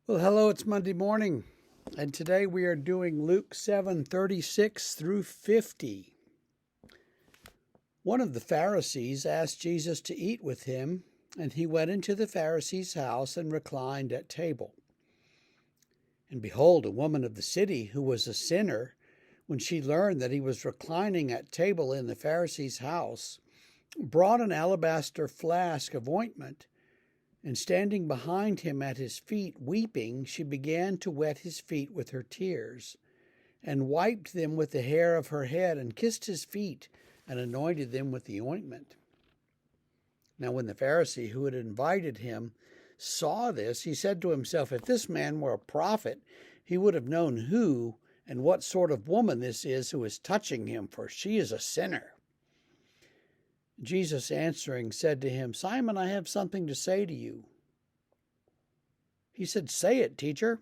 Well, hello, it's Monday morning, and today we are doing Luke 7:36 through 50. One of the Pharisees asked Jesus to eat with him, and he went into the Pharisee's house and reclined at table. And behold, a woman of the city who was a sinner, when she learned that he was reclining at table in the Pharisee's house, brought an alabaster flask of ointment. And standing behind him at his feet, weeping, she began to wet his feet with her tears, and wiped them with the hair of her head, and kissed his feet, and anointed them with the ointment. Now when the Pharisee who had invited him saw this, he said to himself, if this man were a prophet, he would have known who and what sort of woman this is who is touching him, for she is a sinner. Jesus answering said to him, Simon, I have something to say to you. He said, Say it, teacher.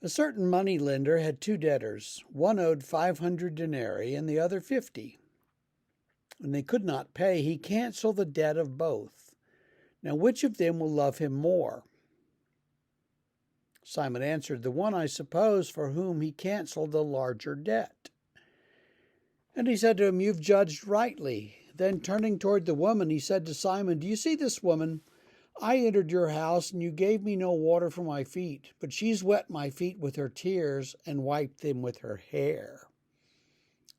A certain money lender had two debtors. One owed 500 denarii and the other 50. When they could not pay, he canceled the debt of both. Now which of them will love him more? Simon answered, The one, I suppose, for whom he canceled the larger debt. And he said to him, You've judged rightly. Then turning toward the woman, he said to Simon, Do you see this woman? I entered your house, and you gave me no water for my feet, but she's wet my feet with her tears and wiped them with her hair.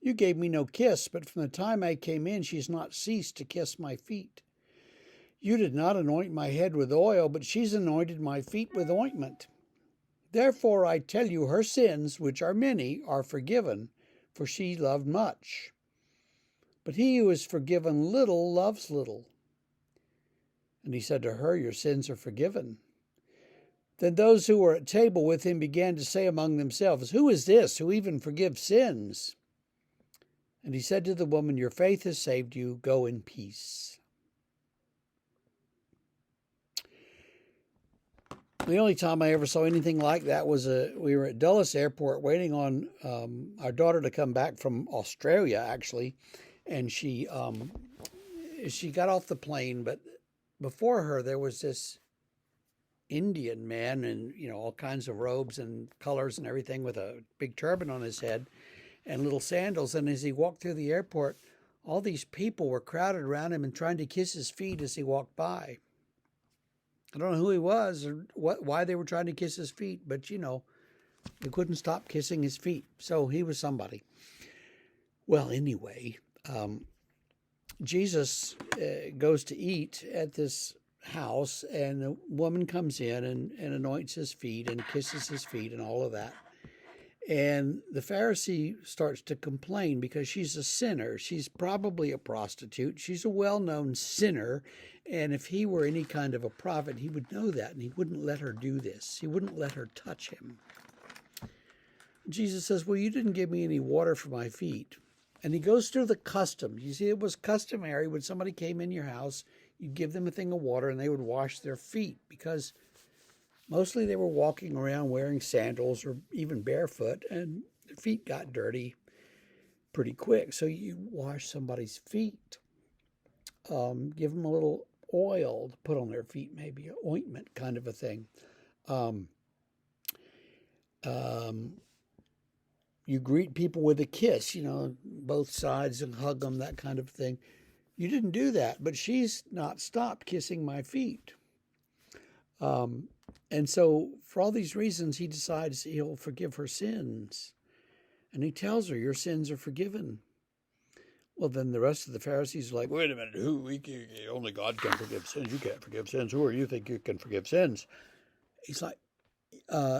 You gave me no kiss, but from the time I came in, she's not ceased to kiss my feet. You did not anoint my head with oil, but she's anointed my feet with ointment. Therefore I tell you, her sins, which are many, are forgiven, for she loved much. But he who is forgiven little loves little. And he said to her, Your sins are forgiven. Then those who were at table with him began to say among themselves, Who is this who even forgives sins? And he said to the woman, Your faith has saved you. Go in peace. The only time I ever saw anything like that was we were at Dulles Airport waiting on our daughter to come back from Australia, actually, and she got off the plane, but before her there was this Indian man in all kinds of robes and colors and everything with a big turban on his head and little sandals. And as he walked through the airport, all these people were crowded around him and trying to kiss his feet as he walked by. I don't know who he was or why they were trying to kiss his feet, but they couldn't stop kissing his feet. So he was somebody. Well, anyway, Jesus goes to eat at this house, and a woman comes in and anoints his feet and kisses his feet and all of that. And the Pharisee starts to complain because she's a sinner. She's probably a prostitute. She's a well-known sinner. And if he were any kind of a prophet, he would know that, and he wouldn't let her do this. He wouldn't let her touch him. Jesus says, Well, you didn't give me any water for my feet. And he goes through the customs. You see, it was customary when somebody came in your house, you'd give them a thing of water and they would wash their feet, because mostly they were walking around wearing sandals or even barefoot, and their feet got dirty pretty quick. So you wash somebody's feet. Give them a little oil to put on their feet, maybe an ointment kind of a thing. You greet people with a kiss, both sides, and hug them, that kind of thing. You didn't do that, but she's not stopped kissing my feet. And so for all these reasons, he decides he'll forgive her sins. And he tells her, Your sins are forgiven. Well, then the rest of the Pharisees are like, Wait a minute, only God can forgive sins. You can't forgive sins. Who are you think you can forgive sins? He's like,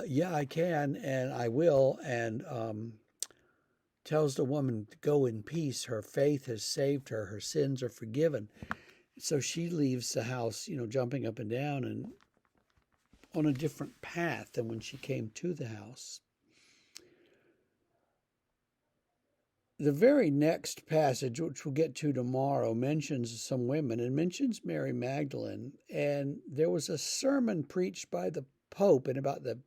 yeah, I can, and I will. And tells the woman to go in peace. Her faith has saved her. Her sins are forgiven. So she leaves the house, jumping up and down and on a different path than when she came to the house. The very next passage, which we'll get to tomorrow, mentions some women and mentions Mary Magdalene. And there was a sermon preached by the Pope in about the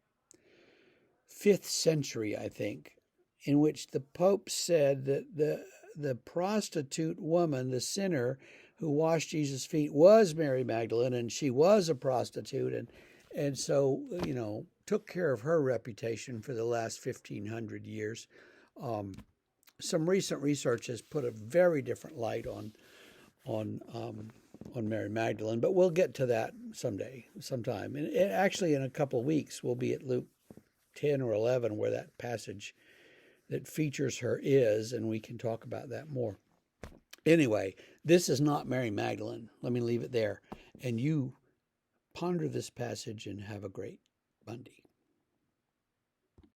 5th century, I think, in which the Pope said that the prostitute woman, the sinner who washed Jesus' feet, was Mary Magdalene, and she was a prostitute. and so, took care of her reputation for the last 1,500 years. Some recent research has put a very different light on Mary Magdalene, but we'll get to that sometime. And actually, in a couple of weeks, we'll be at Luke 10 or 11, where that passage that features her is, and we can talk about that more. Anyway, this is not Mary Magdalene. Let me leave it there. And you ponder this passage and have a great Monday.